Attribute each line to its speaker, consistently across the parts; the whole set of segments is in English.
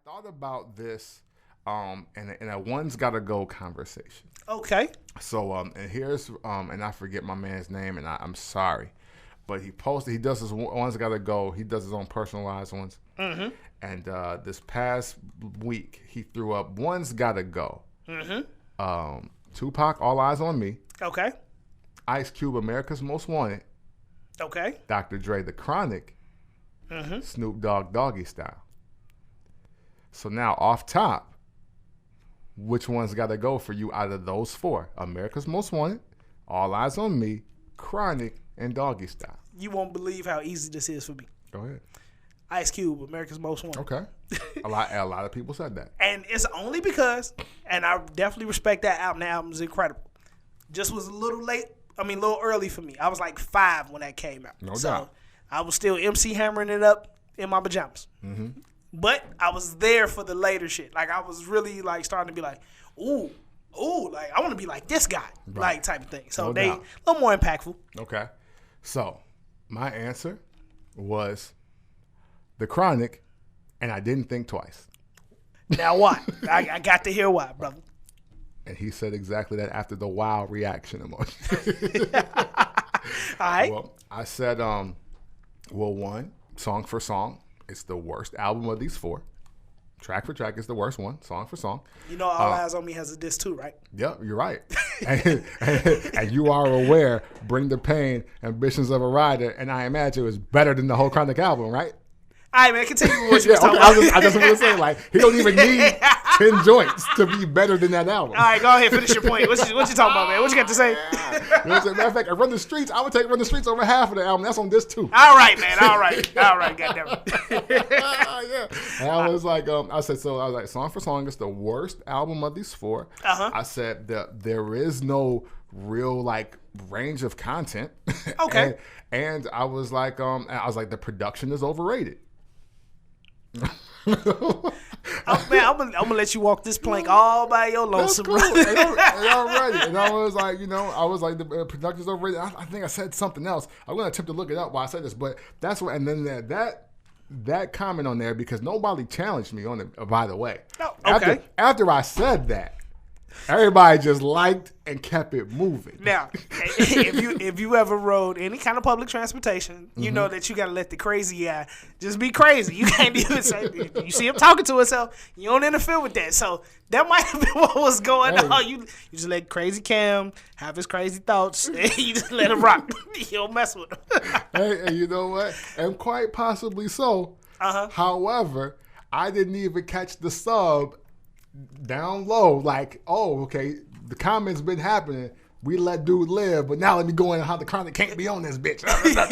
Speaker 1: thought about this in a one's gotta go conversation.
Speaker 2: Okay.
Speaker 1: So and here's and I forget my man's name, and I'm sorry, but he does his one's gotta go. He does his own personalized ones. Mm-hmm. And this past week he threw up one's gotta go. Mm-hmm. Tupac, All Eyes on Me.
Speaker 2: Okay.
Speaker 1: Ice Cube, America's Most Wanted.
Speaker 2: Okay.
Speaker 1: Dr. Dre, The Chronic. Mm-hmm. Snoop Dogg, Doggy Style. So now, off top, which one's got to go for you out of those four? America's Most Wanted, All Eyes on Me, Chronic, and Doggy Style.
Speaker 2: You won't believe how easy this is for me.
Speaker 1: Go ahead.
Speaker 2: Ice Cube, America's Most Wanted.
Speaker 1: Okay. A lot of people said that.
Speaker 2: And it's only because, and I definitely respect that album. That album is incredible. Just was a little early for me. I was like 5 when that came out.
Speaker 1: No doubt.
Speaker 2: I was still MC hammering it up in my pajamas. Mm-hmm. But I was there for the later shit. Like, I was really, like, starting to be like, ooh, like, I want to be like this guy, right. Like, type of thing. So they a little more impactful.
Speaker 1: Okay. So my answer was The Chronic, and I didn't think twice.
Speaker 2: Now why? I got to hear why, brother.
Speaker 1: And he said exactly that after the wow reaction emoji.
Speaker 2: All right.
Speaker 1: Well, I said, one, song for song, it's the worst album of these four. Track for track is the worst one, song for song.
Speaker 2: You know, All Eyes on Me has a diss too, right?
Speaker 1: Yep, you're right. and you are aware, Bring the Pain, Ambitions of a Rider, and I imagine it was better than the whole Chronic album, right?
Speaker 2: All right, man, continue what you was talking about.
Speaker 1: I just want to say, like, he don't even need 10 joints to be better than that album.
Speaker 2: All right, go ahead, finish your point. What you talking about, man? What you got to say?
Speaker 1: You know what I'm saying? Matter of fact, Run the Streets, I would take Run the Streets over half of the album. That's on this too.
Speaker 2: All right, man. All right, goddammit.
Speaker 1: Yeah. And I was like, song for song is the worst album of these four. Uh-huh. I said that there is no real, like, range of content.
Speaker 2: Okay.
Speaker 1: and I was like, the production is overrated.
Speaker 2: Man, I'm gonna let you walk this plank all by your lonesome.
Speaker 1: That's cool. And I was like, the production's overrated. I think I said something else. I'm gonna attempt to look it up while I say this, but that's what. And then that comment on there, because nobody challenged me on it. By the way,
Speaker 2: okay.
Speaker 1: After I said that, everybody just liked and kept it moving.
Speaker 2: Now, if you ever rode any kind of public transportation, you know that you got to let the crazy guy just be crazy. You can't even say, you see him talking to himself, you don't interfere with that. So that might have been what was going on. You just let crazy Cam have his crazy thoughts, and you just let him rock. You don't mess with him.
Speaker 1: And you know what? And quite possibly so. Uh-huh. However, I didn't even catch the sub down low, like, oh, okay, the comments been happening. We let dude live, but now let me go in how the Chronic can't be on this bitch. I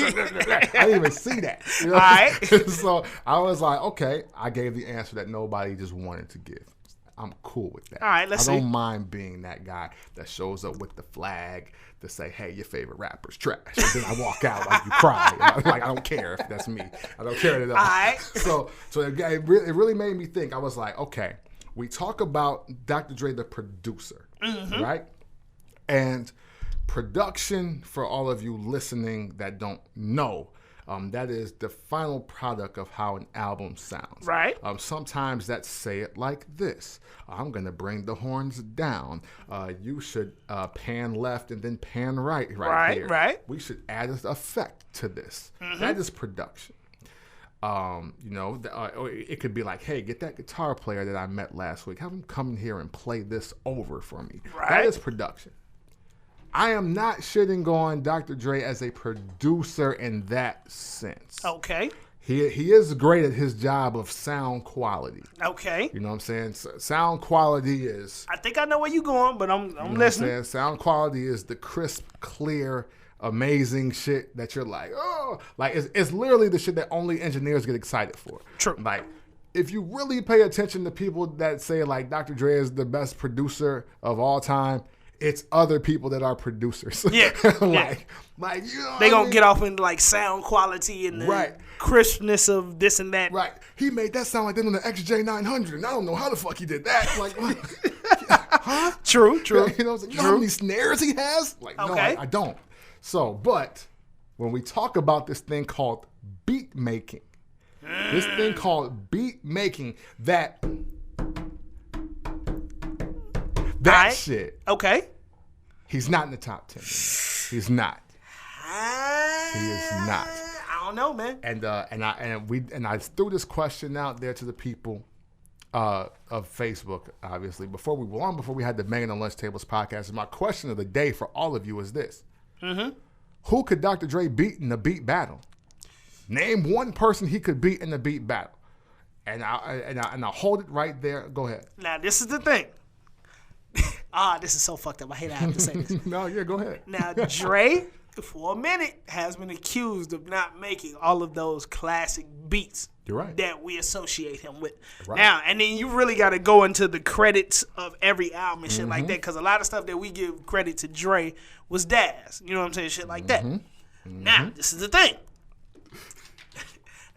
Speaker 1: didn't even see that. You know? All right. So I was like, okay, I gave the answer that nobody just wanted to give. I'm cool with that.
Speaker 2: All right, let's see.
Speaker 1: I don't mind being that guy that shows up with the flag to say, hey, your favorite rapper's trash. And then I walk out like you cry. Like, I don't care if that's me. I don't care at all.
Speaker 2: All right.
Speaker 1: So it really made me think. I was like, okay, we talk about Dr. Dre, the producer, right? And production, for all of you listening that don't know, that is the final product of how an album sounds.
Speaker 2: Right.
Speaker 1: Sometimes that's say it like this. I'm going to bring the horns down. You should pan left and then pan right here.
Speaker 2: Right.
Speaker 1: We should add an effect to this. That is production. It could be like, hey, get that guitar player that I met last week. Have him come in here and play this over for me.
Speaker 2: Right.
Speaker 1: That is production. I am not shitting on Dr. Dre as a producer in that sense.
Speaker 2: Okay.
Speaker 1: He is great at his job of sound quality.
Speaker 2: Okay.
Speaker 1: You know what I'm saying? Sound quality is...
Speaker 2: I think I know where you're going, but I'm listening.
Speaker 1: What I'm saying? Sound quality is the crisp, clear, amazing shit that you're like, oh. Like, it's literally the shit that only engineers get excited for.
Speaker 2: True.
Speaker 1: Like, if you really pay attention to people that say, like, Dr. Dre is the best producer of all time, it's other people that are producers.
Speaker 2: Yeah.
Speaker 1: like you know
Speaker 2: they gonna get off into like sound quality and the crispness of this and that.
Speaker 1: Right. He made that sound like that on the XJ900, and I don't know how the fuck he did that. Like huh?
Speaker 2: True.
Speaker 1: You know what I'm saying? You know how many snares he has? Like,
Speaker 2: okay.
Speaker 1: No, I don't. So, but when we talk about this thing called beat making, This thing called beat making. That
Speaker 2: Right.
Speaker 1: shit.
Speaker 2: Okay.
Speaker 1: He's not in the top 10. Man. He's not. He is not.
Speaker 2: I don't know, man.
Speaker 1: And I threw this question out there to the people of Facebook, obviously, before we had the Megan on Lunch Tables podcast. And my question of the day for all of you is this: Who could Dr. Dre beat in the beat battle? Name one person he could beat in the beat battle, and I'll hold it right there. Go ahead.
Speaker 2: Now this is the thing. This is so fucked up. I hate I have to say this.
Speaker 1: No, yeah, go ahead.
Speaker 2: Now Dre, for a minute, has been accused of not making all of those classic beats.
Speaker 1: You're right.
Speaker 2: That we associate him with.
Speaker 1: Right.
Speaker 2: Now, and then you really got to go into the credits of every album and shit like that, because a lot of stuff that we give credit to Dre was Daz. You know what I'm saying? Shit like that. Now, this is the thing.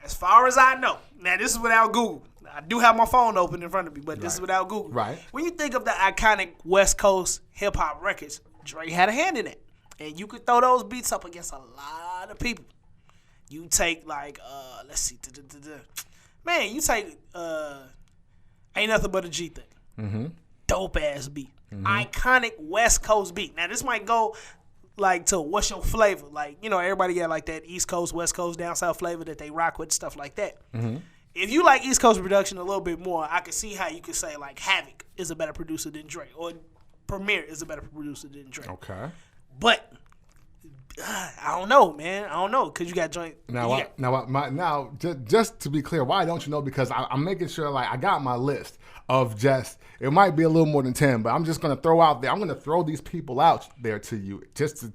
Speaker 2: As far as I know, now this is without Google. I do have my phone open in front of me, but this is without Google.
Speaker 1: Right.
Speaker 2: When you think of the iconic West Coast hip hop records, Dre had a hand in it. And you could throw those beats up against a lot of people. You take like, let's see, man, you take Ain't Nothing But a G Thing. Dope ass beat. Iconic West Coast beat. Now this might go like to what's your flavor? Like, you know, everybody got like that East Coast, West Coast, down south flavor that they rock with, stuff like that. If you like East Coast production a little bit more, I can see how you could say like Havoc is a better producer than Dre, or Premier is a better producer than Dre.
Speaker 1: Okay.
Speaker 2: But I don't know, man. I don't know, because you got joint.
Speaker 1: Now, just to be clear, why don't you know? Because I'm making sure, like, I got my list of just, it might be a little more than 10, but I'm just going to throw out there, I'm going to throw these people out there to you just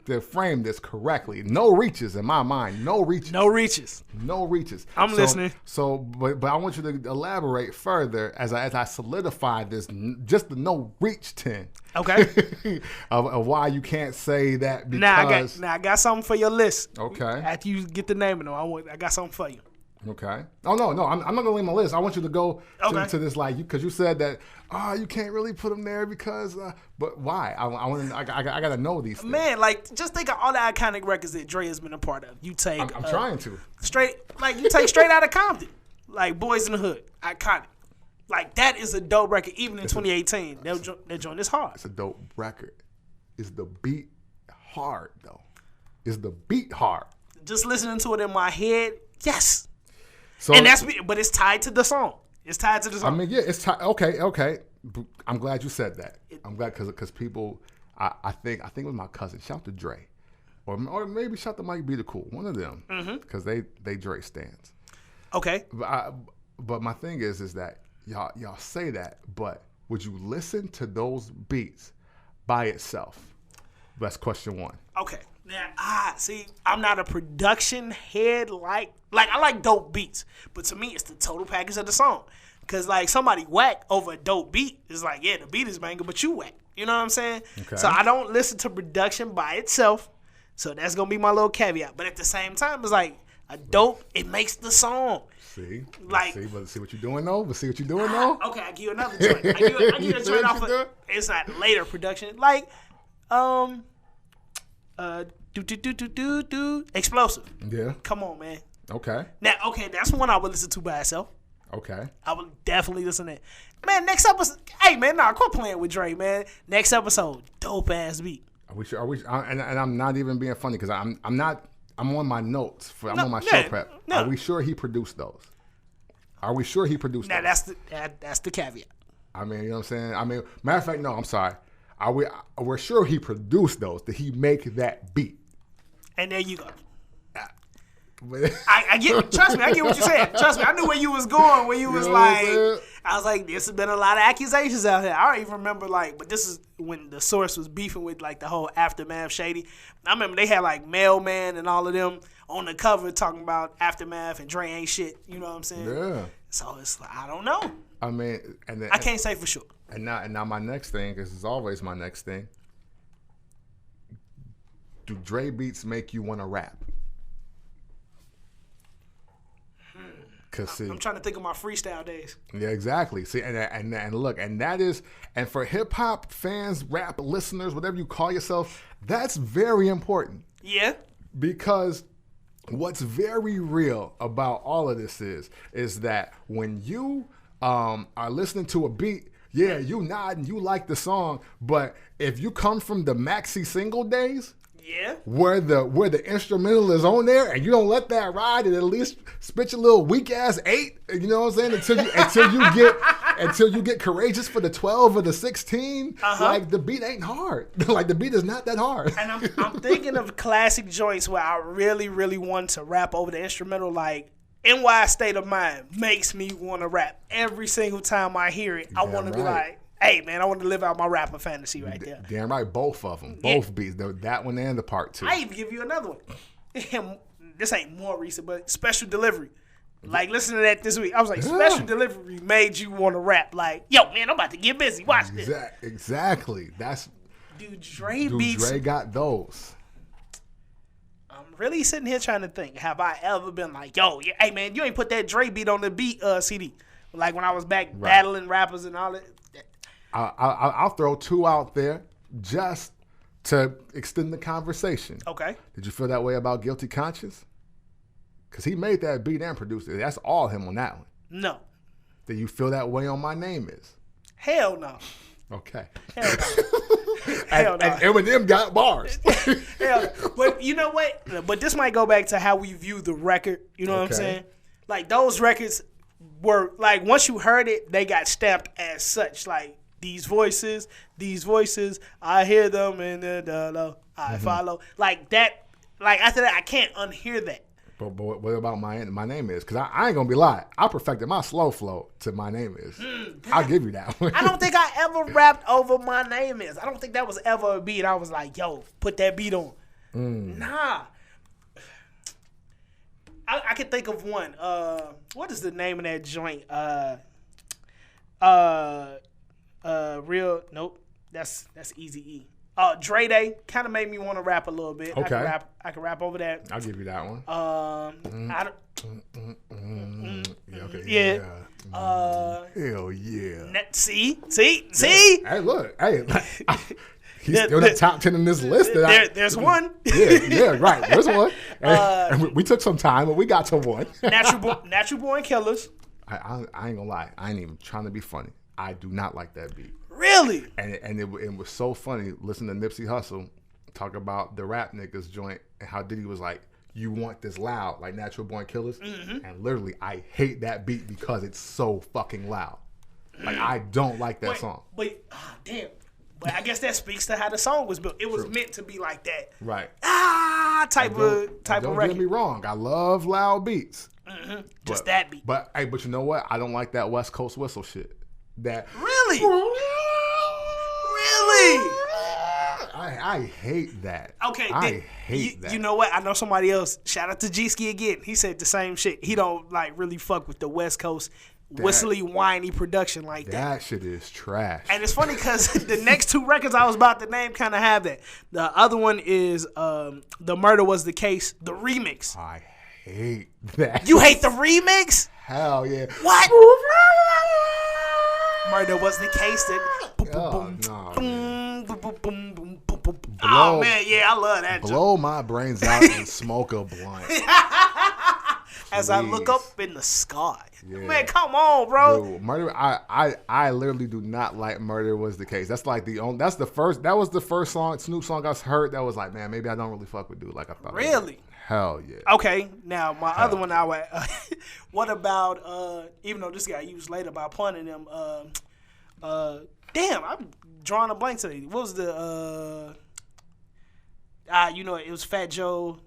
Speaker 1: to frame this correctly. No reaches in my mind. No reaches.
Speaker 2: No reaches.
Speaker 1: No reaches.
Speaker 2: I'm listening.
Speaker 1: So, but I want you to elaborate further as I solidify this, just the no reach 10.
Speaker 2: Okay.
Speaker 1: of why you can't say that because.
Speaker 2: Now I got something for your list.
Speaker 1: Okay.
Speaker 2: After you get the name of them, I got something for you.
Speaker 1: Okay. Oh no, I'm not gonna leave my list. I want you to go to this, like, because you said that you can't really put them there because, but why? I gotta know these things.
Speaker 2: Man, like, just think of all the iconic records that Dre has been a part of. You take,
Speaker 1: I'm trying to
Speaker 2: Straight Outta Compton, like Boys in the Hood, iconic. Like, that is a dope record. Even in 2018, that joint is hard.
Speaker 1: It's a dope record. Is the beat hard though? Is the beat hard?
Speaker 2: Just listening to it in my head, yes.
Speaker 1: So,
Speaker 2: and but it's tied to the song. It's tied to the song.
Speaker 1: I mean, yeah, it's tied. Okay. I'm glad you said that. I'm glad because people, I think it was my cousin. Shout to Dre, or maybe shout to Mike Be the Cool. One of them, because they Dre stands. Okay. But my thing is that y'all say that, but would you listen to those beats by itself? That's question one.
Speaker 2: Okay. Now, see, I'm not a production head like I like dope beats, but to me, it's the total package of the song. Because, like, somebody whack over a dope beat is like, yeah, the beat is banger, but you whack. You know what I'm saying? Okay. So I don't listen to production by itself. So that's going to be my little caveat. But at the same time, it's like a dope, it makes the song.
Speaker 1: See?
Speaker 2: Like,
Speaker 1: see what you're doing, though? See what you're doing, though?
Speaker 2: Okay, I give you another joint. I give you a joint off of, it's not later production. Like, Explosive. Yeah. Come on, man.
Speaker 1: Okay.
Speaker 2: Now, that's one I would listen to by itself.
Speaker 1: Okay.
Speaker 2: I would definitely listen to it. Man, next episode, hey, man, quit playing with Dre, man. Next episode, dope ass beat.
Speaker 1: Are we? And I'm not even being funny because I'm on my notes. I'm on my show prep. No. Are we sure he produced those? Are we sure he produced those?
Speaker 2: That's the caveat.
Speaker 1: I mean, you know what I'm saying? I mean, matter of fact, no, I'm sorry. We're sure he produced those. Did he make that beat?
Speaker 2: And there you go. I get. Trust me, I get what you're saying. Trust me, I knew where you was going. Where you was like, I was like, there's been a lot of accusations out here. I don't even remember but this is when the Source was beefing with like the whole Aftermath Shady. I remember they had like Mailman and all of them on the cover talking about Aftermath and Dre ain't shit. You know what I'm saying? Yeah. So it's like, I don't know.
Speaker 1: I mean,
Speaker 2: I can't say for sure.
Speaker 1: And now my next thing, because it's always my next thing. Do Dre beats make you want to rap?
Speaker 2: I'm trying to think of my freestyle days.
Speaker 1: Yeah, exactly. See, and look, and that is, and for hip hop fans, rap listeners, whatever you call yourself, that's very important.
Speaker 2: Yeah.
Speaker 1: Because what's very real about all of this is that when you are listening to a beat, yeah, you nod and you like the song, but if you come from the maxi single days,
Speaker 2: yeah,
Speaker 1: where the instrumental is on there, and you don't let that ride, and at least spit your little weak ass 8, you know what I'm saying? Until you get courageous for the 12 or the 16, like the beat ain't hard. Like the beat is not that hard.
Speaker 2: And I'm thinking of classic joints where I really, really want to rap over the instrumental. Like NY State of Mind makes me want to rap every single time I hear it. I want to be like, hey, man, I want to live out my rapper fantasy right there.
Speaker 1: Damn right, both of them. Both beats. That one and the part 2.
Speaker 2: I even give you another one. This ain't more recent, but Special Delivery. Like, listen to that this week. I was like, Special Delivery made you want to rap. Like, yo, man, I'm about to get busy. Watch this.
Speaker 1: Exactly.
Speaker 2: Dude, beats.
Speaker 1: Dre got those.
Speaker 2: I'm really sitting here trying to think. Have I ever been like, yo, hey, man, you ain't put that Dre beat on the beat CD. Like, when I was back battling rappers and all that.
Speaker 1: I'll throw 2 out there just to extend the conversation.
Speaker 2: Okay.
Speaker 1: Did you feel that way about Guilty Conscience? Because he made that beat and produced it. That's all him on that one.
Speaker 2: No.
Speaker 1: Did you feel that way on My Name Is?
Speaker 2: Hell no.
Speaker 1: Okay.
Speaker 2: Hell no. Hell no.
Speaker 1: And Eminem got bars.
Speaker 2: Hell no. But you know what? But this might go back to how we view the record. You know what I'm saying? Like, those records were, like, once you heard it, they got stamped as such. Like, these voices, I hear them and I follow. Like that, like after that, I can't unhear that.
Speaker 1: But what about My Name Is? Because I ain't going to be lying. I perfected my slow flow to My Name Is. I'll give you that one.
Speaker 2: I don't think I ever rapped over My Name Is. I don't think that was ever a beat. I was like, yo, put that beat on. Nah. I can think of one. What is the name of that joint? Nope. That's Eazy-E. Dre Day kind of made me want to rap a little bit.
Speaker 1: Okay.
Speaker 2: I can rap over that.
Speaker 1: I'll give you that one. Hell yeah.
Speaker 2: See.
Speaker 1: Hey, look. Hey, he's still in the top 10 in this list.
Speaker 2: There's one.
Speaker 1: Yeah, right. There's one. And we took some time, but we got to one.
Speaker 2: Natural Born Killers.
Speaker 1: I ain't gonna lie. I ain't even trying to be funny. I do not like that beat.
Speaker 2: Really?
Speaker 1: And it was so funny listening to Nipsey Hussle talk about the rap niggas joint and how Diddy was like, you want this loud, like Natural Born Killers? And literally, I hate that beat because it's so fucking loud. Like, I don't like that song.
Speaker 2: But, damn. But I guess that speaks to how the song was built. It was meant to be like that.
Speaker 1: Right.
Speaker 2: Type of record.
Speaker 1: Don't get me wrong. I love loud beats.
Speaker 2: Just that beat.
Speaker 1: But you know what? I don't like that West Coast whistle shit.
Speaker 2: Really?
Speaker 1: I hate that.
Speaker 2: Okay.
Speaker 1: I hate that.
Speaker 2: You know what? I know somebody else. Shout out to G-Ski again. He said the same shit. He don't like really fuck with the West Coast whistly, whiny production like that.
Speaker 1: That shit is trash.
Speaker 2: And it's funny because the next 2 records I was about to name kind of have that. The other one is The Murder Was the Case, the remix.
Speaker 1: I hate that.
Speaker 2: You hate the remix?
Speaker 1: Hell yeah.
Speaker 2: What? Murder Was the Case. Oh, man, yeah, I love that.
Speaker 1: Blow my brains out and smoke a blunt.
Speaker 2: As I look up in the sky. Yeah. Man, come on, bro.
Speaker 1: Dude, Murder. I literally do not like Murder Was the Case. That's like that was the first song, Snoop song I heard that was like, man, maybe I don't really fuck with dude like I thought.
Speaker 2: Really?
Speaker 1: Hell yeah.
Speaker 2: Okay, now my other one what about even though this guy used later by punning them, damn, I'm drawing a blank today. What was the it was Fat Joe,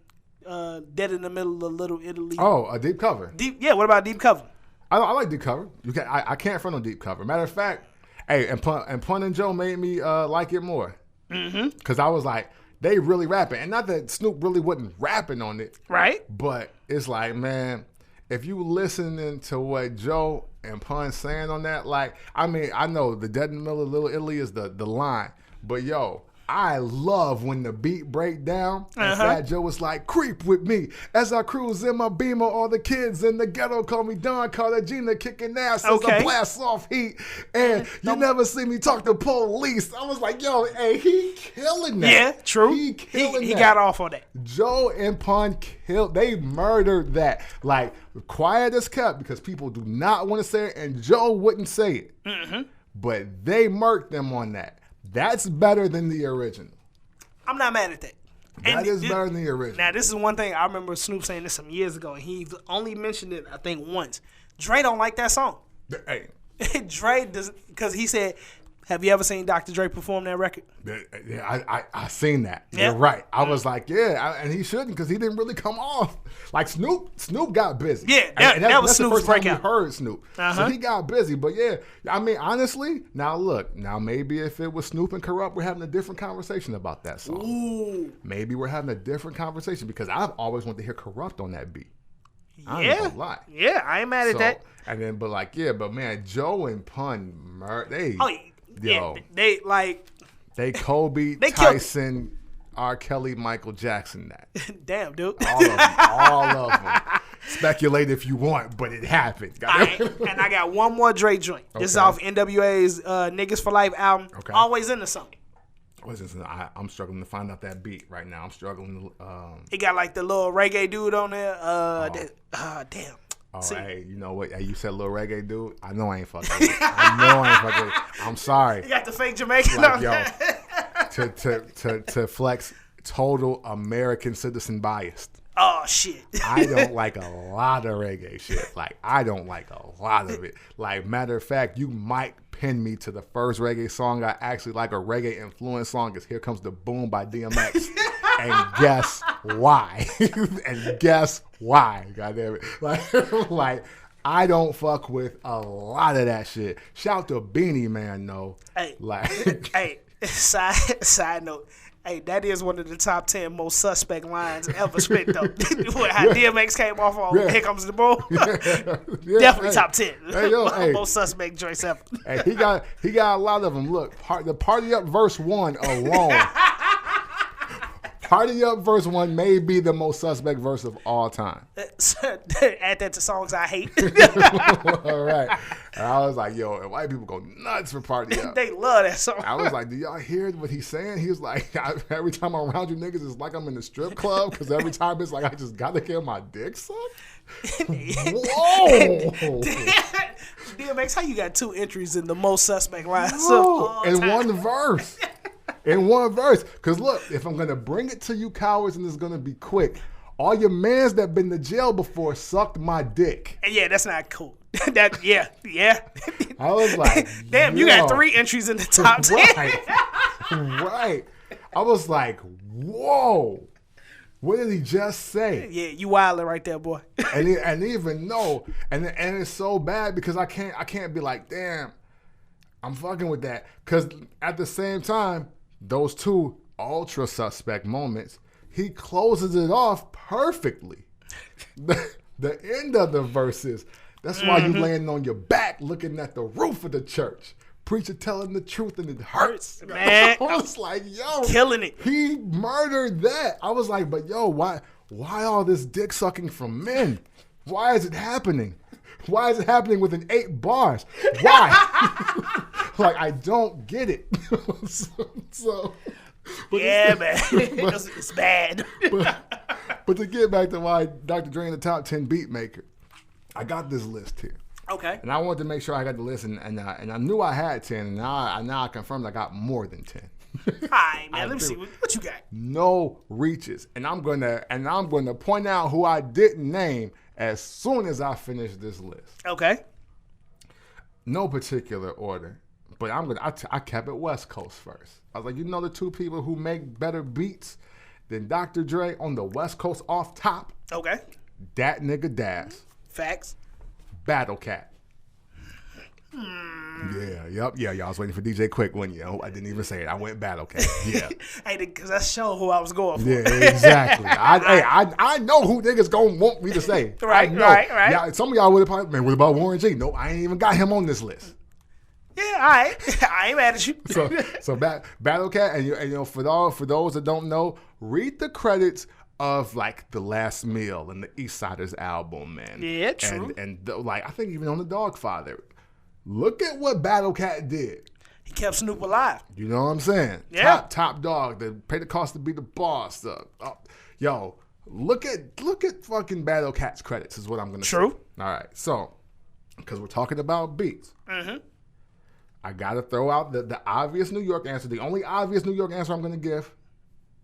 Speaker 2: Dead in the Middle of Little Italy.
Speaker 1: Oh, a Deep Cover.
Speaker 2: What about Deep Cover?
Speaker 1: I like Deep Cover. I can't front on Deep Cover. Matter of fact, hey, and Pun and Joe made me like it more. Because I was like, they really rapping. And not that Snoop really wasn't rapping on it.
Speaker 2: Right.
Speaker 1: But it's like, man, if you listening to what Joe and Pun saying on that, like, I mean, I know the Dead in the Middle of Little Italy is the line. But, yo, I love when the beat break down and Fat Joe was like, creep with me as I cruise in my Beamer. All the kids in the ghetto call me Don Cartagena, kicking ass as I blast off heat. And you never see me talk to police. I was like, yo, hey, he killing that.
Speaker 2: Yeah, true.
Speaker 1: He killing that.
Speaker 2: He got off on that.
Speaker 1: Joe and Pun killed. They murdered that. Like, quiet as kept because people do not want to say it, and Joe wouldn't say it. Mm-hmm. But they murked them on that. That's better than the original. I'm
Speaker 2: not mad at that.
Speaker 1: That is better than the original.
Speaker 2: Now, this is one thing I remember Snoop saying this some years ago, and he only mentioned it, I think, once. Dre don't like that song.
Speaker 1: Hey.
Speaker 2: Dre does, because he said, have you ever seen Dr. Dre perform that record?
Speaker 1: Yeah, I seen that.
Speaker 2: Yeah.
Speaker 1: You're right. I was like, and he shouldn't because he didn't really come off. Like Snoop got busy.
Speaker 2: Yeah, that was Snoop's breakout.
Speaker 1: That's the first time we heard Snoop. So he got busy. But yeah, I mean, honestly, now maybe if it was Snoop and Corrupt, we're having a different conversation about that song.
Speaker 2: Ooh.
Speaker 1: Maybe we're having a different conversation because I've always wanted to hear Corrupt on that beat. I ain't gonna lie.
Speaker 2: Yeah, I ain't mad at that.
Speaker 1: And then, but man, Joe and Pun, they Kobe, Tyson, R. Kelly, Michael Jackson. That
Speaker 2: damn, dude.
Speaker 1: All of them. Speculate if you want, but it happened.
Speaker 2: And I got one more Dre joint. This is off NWA's Niggas for Life album. Okay. Always Into Something.
Speaker 1: I'm struggling to find out that beat right now. I'm struggling to.
Speaker 2: He got like the little reggae dude on there. Damn.
Speaker 1: Oh, see. Hey, you know what? Hey, you said little reggae dude. I know I ain't fucking with it. I'm sorry.
Speaker 2: You got the fake Jamaican on there.
Speaker 1: To flex total American citizen biased.
Speaker 2: Oh, shit.
Speaker 1: I don't like a lot of reggae shit. Like, I don't like a lot of it. Like, matter of fact, you might pin me to the first reggae song I actually like, a reggae influence song, is Here Comes the Boom by DMX. And guess why? God damn it. Like, I don't fuck with a lot of that shit. Shout to Beanie Man, though.
Speaker 2: Hey, side note. Hey, that is one of the top 10 most suspect lines ever spit, though. How DMX came off on Here Comes the Boom. Definitely top 10. Most suspect joints ever.
Speaker 1: Hey, he got a lot of them. Look, the Party Up verse 1 alone. Party Up verse 1 may be the most suspect verse of all time.
Speaker 2: Add that to songs I hate.
Speaker 1: All right. And I was like, yo, white people go nuts for Party Up.
Speaker 2: They love that song.
Speaker 1: I was like, do y'all hear what he's saying? He was like, every time I'm around you niggas, it's like I'm in the strip club because every time it's like I just got to get my dick sucked. Whoa.
Speaker 2: DMX, how you got 2 entries in the most suspect lines of all
Speaker 1: in
Speaker 2: time?
Speaker 1: one verse. In one verse. Because look, if I'm going to bring it to you cowards and it's going to be quick, all your mans that been to jail before sucked my dick.
Speaker 2: Yeah, that's not cool. Yeah.
Speaker 1: I was like,
Speaker 2: damn, you got 3 entries in the top 10.
Speaker 1: Right. I was like, whoa. What did he just say?
Speaker 2: Yeah, you wildin' right there, boy.
Speaker 1: and even though, and it's so bad because I can't be like, damn, I'm fucking with that. Because at the same time, those 2 ultra suspect moments, he closes it off perfectly. The end of the verses, that's why you laying on your back looking at the roof of the church. Preacher telling the truth and it hurts.
Speaker 2: Man.
Speaker 1: I was like, yo.
Speaker 2: Killing it.
Speaker 1: He murdered that. I was like, but yo, why all this dick sucking from men? Why is it happening? Why is it happening within 8 bars? Why? Like, I don't get it.
Speaker 2: Man. It's bad.
Speaker 1: But to get back to why Dr. Dre in the top 10 beatmaker, I got this list here.
Speaker 2: Okay.
Speaker 1: And I wanted to make sure I got the list, and I knew I had 10, and now I confirmed I got more than 10.
Speaker 2: All right, man. Let me see what you got.
Speaker 1: No reaches, and I'm gonna point out who I didn't name as soon as I finish this list.
Speaker 2: Okay.
Speaker 1: No particular order, but I kept it West Coast first. I was like, the 2 people who make better beats than Dr. Dre on the West Coast off top.
Speaker 2: Okay.
Speaker 1: Dat nigga Daz.
Speaker 2: Facts.
Speaker 1: Battle Cat. Yeah, y'all was waiting for DJ Quick, wasn't you? I didn't even say it. I went Battle Cat. Yeah.
Speaker 2: Hey, because that's show who I was going for.
Speaker 1: Yeah, exactly. I know who niggas gonna want me to say.
Speaker 2: Right.
Speaker 1: Yeah, some of y'all would have probably, man, what about Warren G? No, I ain't even got him on this list.
Speaker 2: Yeah, all right. I ain't mad at you.
Speaker 1: So Battle Cat, and you know, for those that don't know, read the credits of like The Last Meal and the East Siders album, man.
Speaker 2: Yeah, true.
Speaker 1: And like I think even on the Dogfather, look at what Battle Cat did.
Speaker 2: He kept Snoop alive.
Speaker 1: You know what I'm saying?
Speaker 2: Yeah.
Speaker 1: Top dog. That pay the cost to be the boss. Yo, look at fucking Battle Cat's credits is what I'm gonna say.
Speaker 2: True.
Speaker 1: All right, so because we're talking about beats,
Speaker 2: mm-hmm.
Speaker 1: I gotta throw out the obvious New York answer. The only obvious New York answer I'm gonna give: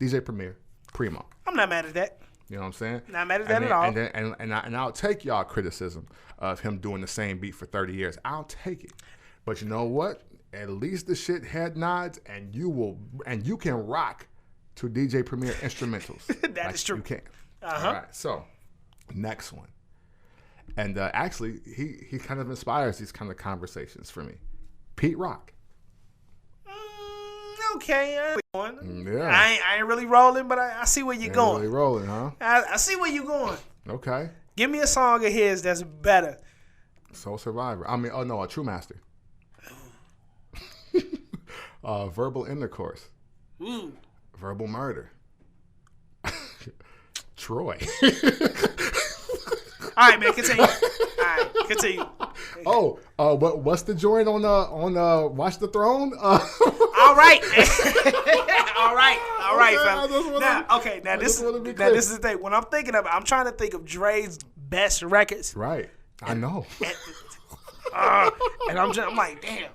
Speaker 1: DJ Premier, Primo.
Speaker 2: I'm not mad at that.
Speaker 1: You know what I'm saying?
Speaker 2: Not mad at that at all.
Speaker 1: And I'll take y'all criticism of him doing the same beat for 30 years. I'll take it. But you know what? At least the shit head nods, and you can rock to DJ Premier instrumentals.
Speaker 2: That is true.
Speaker 1: You can.
Speaker 2: Uh-huh.
Speaker 1: All right. So next one, and actually he kind of inspires these kind of conversations for me. Pete Rock.
Speaker 2: Okay, going.
Speaker 1: Yeah.
Speaker 2: I ain't really rolling, but I see where you're going.
Speaker 1: Really rolling, huh?
Speaker 2: I see where you're going.
Speaker 1: Okay.
Speaker 2: Give me a song of his that's better.
Speaker 1: Soul Survivor. I mean, a True Master. Verbal Intercourse.
Speaker 2: Ooh.
Speaker 1: Verbal Murder. Troy.
Speaker 2: All right, man, continue. Continue.
Speaker 1: What's the joint on Watch the Throne?
Speaker 2: All right. All right, fella. Now this is the thing. When I'm thinking of it, I'm trying to think of Dre's best records.
Speaker 1: Right. I know.
Speaker 2: And I'm like, damn.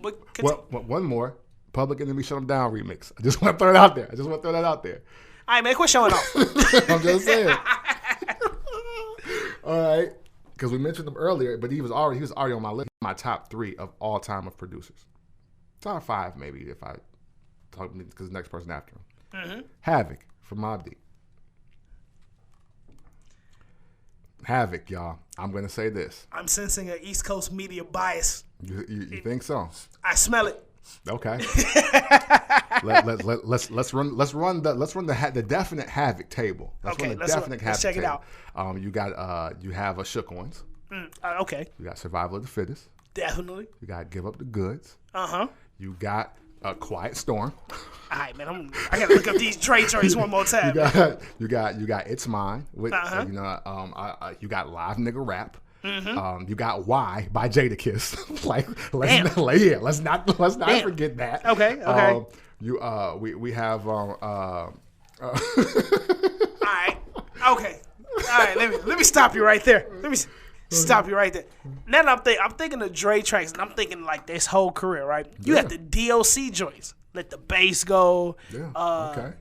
Speaker 2: But
Speaker 1: one more. Public Enemy Shut 'Em Down remix. I just want to throw it out there.
Speaker 2: All right, man, quit showing off.
Speaker 1: I'm just saying. All right, because we mentioned him earlier, but he was already on my list. My top 3 of all time of producers. Top 5 maybe if I talk, because the next person after him.
Speaker 2: Mm-hmm.
Speaker 1: Havoc from Mobb Deep. Havoc, y'all. I'm gonna say this.
Speaker 2: I'm sensing an East Coast media bias.
Speaker 1: You think so?
Speaker 2: I smell it.
Speaker 1: Okay. let's run the definite Havoc table. Let's
Speaker 2: check it out.
Speaker 1: You have a Shook Ones.
Speaker 2: Okay.
Speaker 1: You got Survival of the Fittest.
Speaker 2: Definitely.
Speaker 1: You got Give Up the Goods.
Speaker 2: Uh-huh.
Speaker 1: You got Quiet Storm.
Speaker 2: All right, man. I gotta look up these Dre joints one more time.
Speaker 1: You got It's Mine. With you got Live Nigga Rap.
Speaker 2: Mm-hmm.
Speaker 1: You got Why by Jadakiss. Let's not forget that.
Speaker 2: Okay.
Speaker 1: We have
Speaker 2: All right. Okay. All right. Let me stop you right there. Stop you right there. Now that I'm thinking of Dre tracks, and I'm thinking like this whole career, right? You have the DLC joints. Let the bass go.
Speaker 1: Yeah. Okay.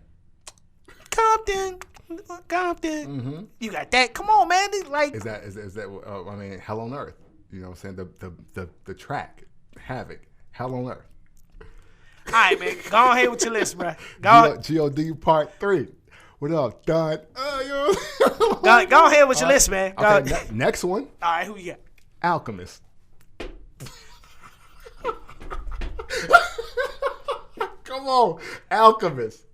Speaker 2: Compton.
Speaker 1: Mm-hmm.
Speaker 2: You got that. Come on, man. Like
Speaker 1: is that I mean, Hell on Earth. You know what I'm saying? The track Havoc, Hell on Earth.
Speaker 2: All right, man. Go ahead with your list, bro.
Speaker 1: G.O.D. Part 3. What up, Don?
Speaker 2: Go ahead with your list, man.
Speaker 1: Okay, next one.
Speaker 2: All right, who you got?
Speaker 1: Alchemist. Come on, Alchemist.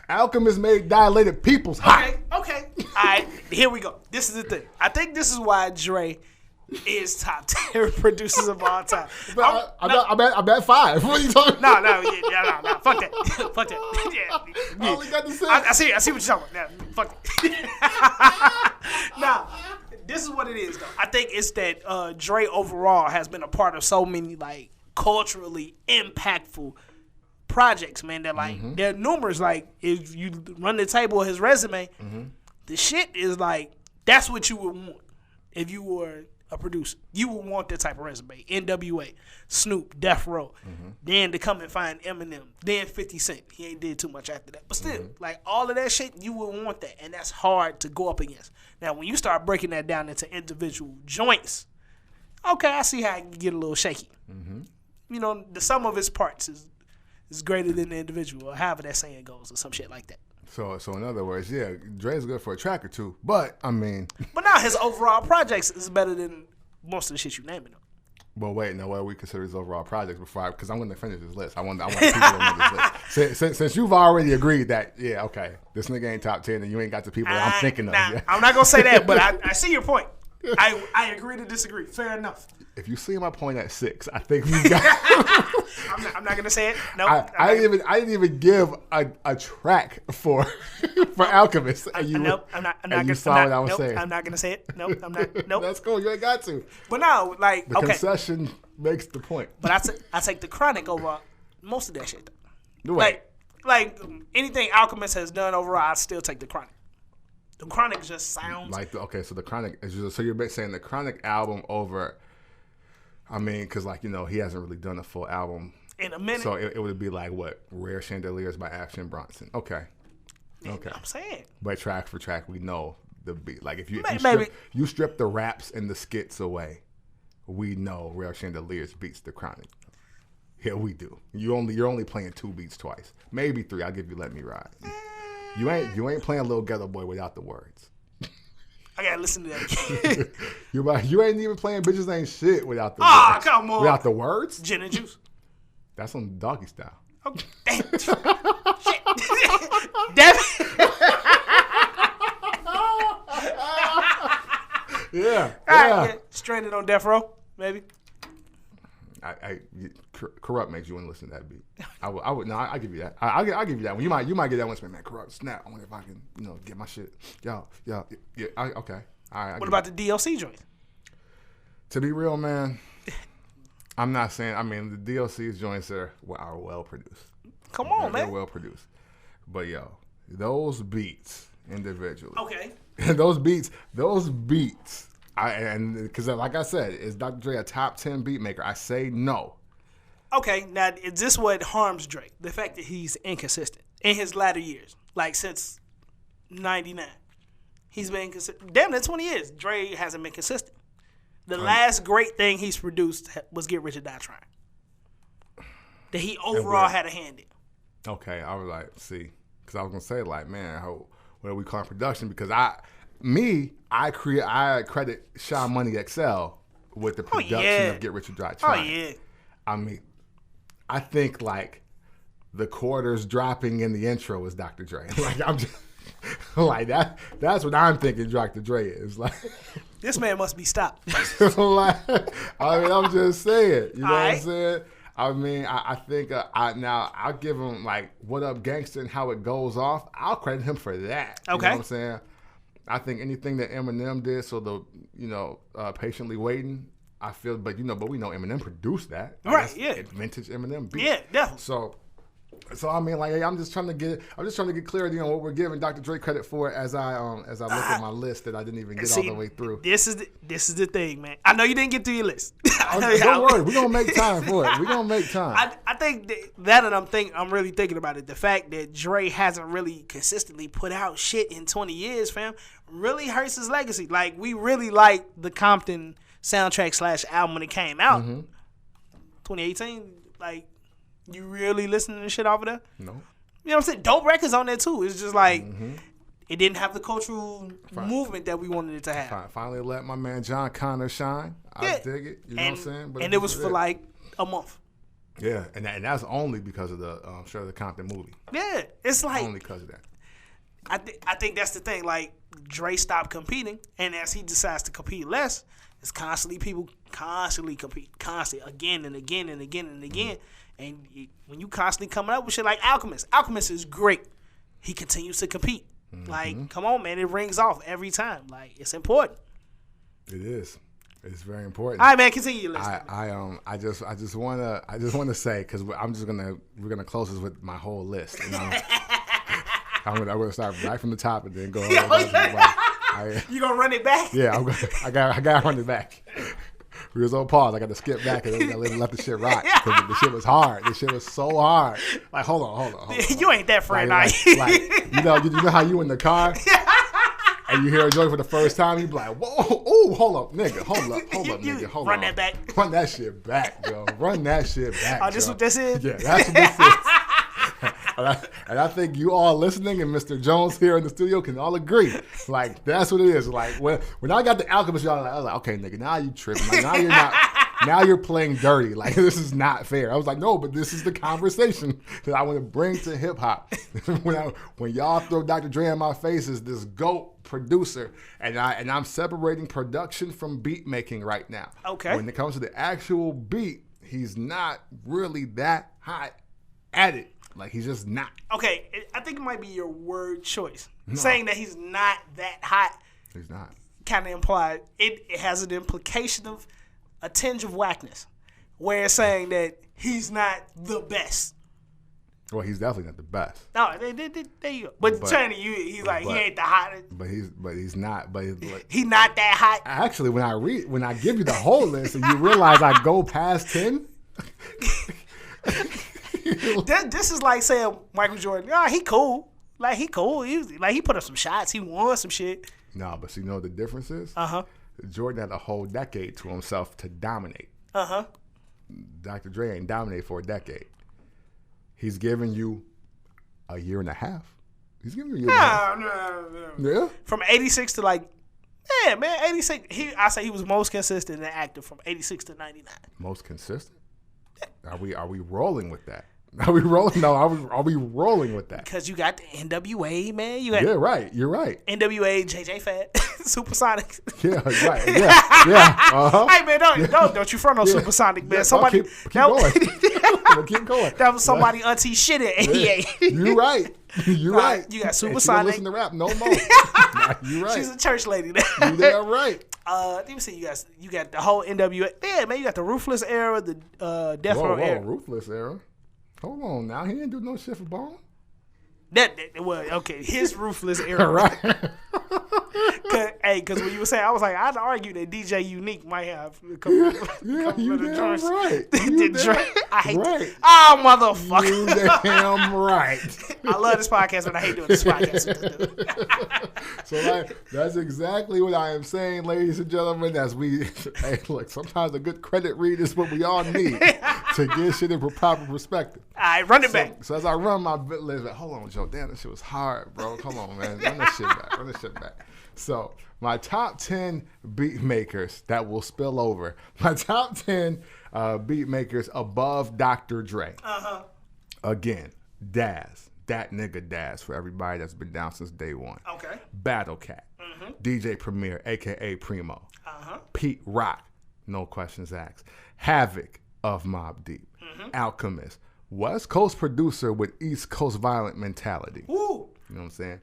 Speaker 1: Alchemist made dilated peoples hot.
Speaker 2: Okay. All right, here we go. This is the thing. I think this is why Dre is top 10 producers of all time.
Speaker 1: I'm at 5. What are you talking about?
Speaker 2: No. Fuck that. Fuck that. Yeah.
Speaker 1: I only got the 6.
Speaker 2: I see what you're talking about. Now, fuck it. Now, this is what it is, though. I think it's that Dre overall has been a part of so many, like, culturally impactful projects, man. That like they're numerous. Like if you run the table of his resume, the shit is like that's what you would want if you were a producer. You would want that type of resume. NWA, Snoop, Death Row, then to come and find Eminem, then 50 Cent. He ain't did too much after that, but still, like all of that shit, you would want that, and that's hard to go up against. Now, when you start breaking that down into individual joints, okay, I see how it can get a little shaky. You know, the sum of its parts is greater than the individual, or however that saying goes, or some shit like that.
Speaker 1: So in other words, yeah, Dre's good for a track or two, but I mean.
Speaker 2: But now his overall projects is better than most of the shit you naming them.
Speaker 1: Well, wait, now what do we consider his overall projects because I'm going to finish this list. I want people to know this list. Since you've already agreed that, yeah, okay, this nigga ain't top 10 and you ain't got the people that I'm thinking of.
Speaker 2: I'm not going to say that, but I see your point. I agree to disagree. Fair enough.
Speaker 1: If you see my point at 6, I think we got.
Speaker 2: I'm not gonna say it. No,
Speaker 1: I didn't even give a track for Alchemist. And you,
Speaker 2: nope, I'm not.
Speaker 1: You saw what I was saying.
Speaker 2: I'm not gonna say it. Nope, I'm not. Nope.
Speaker 1: That's cool. You ain't got to.
Speaker 2: But no, like
Speaker 1: the concession makes the point.
Speaker 2: But I take the Chronic over most of that shit.
Speaker 1: Right.
Speaker 2: Like anything Alchemist has done overall, I still take the Chronic. The Chronic just sounds
Speaker 1: like so the Chronic is so you're saying the Chronic album over. I mean, because he hasn't really done a full album
Speaker 2: in a minute.
Speaker 1: So it would be like what Rare Chandeliers by Action Bronson. Okay.
Speaker 2: I'm saying.
Speaker 1: But track for track, we know the beat. Like if you strip the raps and the skits away, we know Rare Chandeliers beats the Chronic. Yeah, we do. You're only playing 2 beats twice, maybe 3. I'll give you Let Me Ride. You ain't playing Little Ghetto Boy without the words.
Speaker 2: I gotta listen to that again.
Speaker 1: You ain't even playing Bitches Ain't Shit without the
Speaker 2: words. Come on.
Speaker 1: Without the words?
Speaker 2: Gin and Juice.
Speaker 1: That's on Doggy Style.
Speaker 2: Oh, damn. Shit. Damn it.
Speaker 1: Yeah.
Speaker 2: Yeah. Stranded on Death Row, maybe.
Speaker 1: Corrupt makes you want to listen to that beat. I give you that. I'll give you that one. You might get that one. Man, Corrupt snap. I wonder if I can, get my shit. Yeah. Okay. All right.
Speaker 2: What about the DLC joint?
Speaker 1: To be real, man, I'm not saying. I mean, the DLC's joints are well produced.
Speaker 2: Come on, man.
Speaker 1: They're well produced. But those beats individually.
Speaker 2: Okay.
Speaker 1: those beats. And because, like I said, is Dr. Dre a top 10 beat maker? I say no.
Speaker 2: Okay, now is this what harms Dre? The fact that he's inconsistent in his latter years, like since '99, he's been inconsistent. Damn, that's 20 years. Dre hasn't been consistent. The last great thing he's produced was Get Rich or Die Trying. That he overall had a hand in.
Speaker 1: Okay, I was like, see, because I was gonna say like, man, what are we calling production? Because I credit Shy Money XL with the production of Get Rich or Die Trying.
Speaker 2: Oh yeah.
Speaker 1: I mean, I think like the quarters dropping in the intro is Dr. Dre. Like I'm just like that. That's what I'm thinking. Dr. Dre is like.
Speaker 2: This man must be stopped.
Speaker 1: Like, I mean, I'm just saying. You know what I'm saying? I mean, I think I'll give him like What Up Gangsta and how it goes off. I'll credit him for that.
Speaker 2: Okay.
Speaker 1: You know what I'm saying? I think anything that Eminem did, so the Patiently Waiting, I feel, but we know Eminem produced that.
Speaker 2: Right, yeah.
Speaker 1: Vintage Eminem beat.
Speaker 2: Yeah, definitely.
Speaker 1: So I mean, like, I'm just trying to get clarity on what we're giving Dr. Dre credit for as I look at my list that I didn't even get all the way through.
Speaker 2: This is the thing, man. I know you didn't get through your list.
Speaker 1: Don't worry, we're gonna make time for it. We're gonna make time.
Speaker 2: I think that I'm really thinking about it. The fact that Dre hasn't really consistently put out shit in 20 years, fam, really hurts his legacy. Like, we really liked the Compton soundtrack / album when it came out. 2018, like. You really listening to shit off of there?
Speaker 1: No.
Speaker 2: You know what I'm saying? Dope records on there too. It's just like it didn't have the cultural movement that we wanted it to have.
Speaker 1: Finally let my man John Connor shine. I dig it. You know what I'm saying?
Speaker 2: But it was for like a month.
Speaker 1: Yeah, and that's only because of the Straight Outta Compton movie.
Speaker 2: Yeah, it's like
Speaker 1: only because of that.
Speaker 2: I think that's the thing. Like, Dre stopped competing, and as he decides to compete less, it's people constantly compete, again and again and again and again. And when you constantly coming up with shit like Alchemist is great. He continues to compete. Like, come on, man, it rings off every time. Like, it's important.
Speaker 1: It is. It's very important.
Speaker 2: All right, man, continue your list.
Speaker 1: I just wanna say, because we're gonna close this with my whole list. I'm gonna start right from the top and then go.
Speaker 2: You gonna run it back?
Speaker 1: Yeah, I gotta run it back. We was on pause. I got to skip back and let the shit rock because the shit was hard. The shit was so hard. Like, hold on.
Speaker 2: You ain't that friend,
Speaker 1: like, you know how you in the car and you hear a joke for the first time, you be like, whoa, oh, hold up, nigga, hold up.
Speaker 2: Run that back.
Speaker 1: Run that shit back, yo. Run that shit back.
Speaker 2: Oh, this what this is?
Speaker 1: Yeah, that's what this is. And I think you all listening and Mr. Jones here in the studio can all agree. Like, that's what it is. Like, when I got the Alchemist, y'all I was like, okay, nigga, now you tripping. Like, now you're playing dirty. Like, this is not fair. I was like, no, but this is the conversation that I want to bring to hip hop. when y'all throw Dr. Dre in my face as this GOAT producer, and I'm separating production from beat making right now.
Speaker 2: Okay.
Speaker 1: When it comes to the actual beat, he's not really that hot at it. Like, he's just not.
Speaker 2: Okay, I think it might be your word choice. No. Saying that he's not that hot.
Speaker 1: He's not.
Speaker 2: Kind of implied. It has an implication of a tinge of whackness. Where it's saying that he's not the best.
Speaker 1: Well, he's definitely not the best.
Speaker 2: No, there you go. But turning to you, he's like, he ain't the hottest.
Speaker 1: But he's not. But
Speaker 2: he's not that hot.
Speaker 1: Actually, when I give you the whole list and you realize I go past 10.
Speaker 2: This is like saying Michael Jordan. Yeah, he cool. Like, he cool. He put up some shots. He won some shit.
Speaker 1: No, but you know what the difference is? Jordan had a whole decade to himself to dominate. Dr. Dre ain't dominated for a decade. He's giving you a year and a half. He's giving you a year and a half. No. Yeah?
Speaker 2: From 86 to 86. I say he was most consistent and active from 86 to 99.
Speaker 1: Most consistent? Are we rolling with that? Are we rolling? No, are we rolling with that?
Speaker 2: Because you got the NWA, man.
Speaker 1: Yeah, right. You're right.
Speaker 2: NWA, JJ Fat, Supersonic.
Speaker 1: Yeah, right. Yeah.
Speaker 2: Hey, man, don't you front on Supersonic, man. Somebody
Speaker 1: keep going. Keep going.
Speaker 2: That was somebody auntie shit at 88.
Speaker 1: You're right. You're right.
Speaker 2: You got Supersonic.
Speaker 1: She don't listen to rap no more. You're right.
Speaker 2: She's a church lady now.
Speaker 1: You're right.
Speaker 2: Let me see. You got the whole NWA. Yeah, man. You got the Ruthless era, the Death Row era.
Speaker 1: Ruthless era. Hold on now. He didn't do no shit for Bone.
Speaker 2: His Ruthless era. Right. Because when you were saying, I was like, I'd argue that DJ Unique might have a couple
Speaker 1: you
Speaker 2: of
Speaker 1: damn
Speaker 2: joints.
Speaker 1: Right.
Speaker 2: I hate
Speaker 1: right.
Speaker 2: that. Oh, motherfucker.
Speaker 1: You damn right.
Speaker 2: I love this podcast, but I hate doing this podcast.
Speaker 1: So that's exactly what I am saying, ladies and gentlemen. Look, sometimes a good credit read is what we all need to get shit in proper perspective.
Speaker 2: All right, run it back.
Speaker 1: So as I run my bit list, hold on, Joe. Damn, that shit was hard, bro. Hold on, man. Run that shit back. So my top 10 beat makers that will spill over. My top 10 beat makers above Dr. Dre. Again, Daz. That nigga Daz for everybody that's been down since day one.
Speaker 2: Okay.
Speaker 1: Battle Cat. DJ Premier, a.k.a. Primo. Pete Rock. No questions asked. Havoc of Mobb Deep. Alchemist. West Coast producer with East Coast violent mentality.
Speaker 2: Woo.
Speaker 1: You know what I'm saying?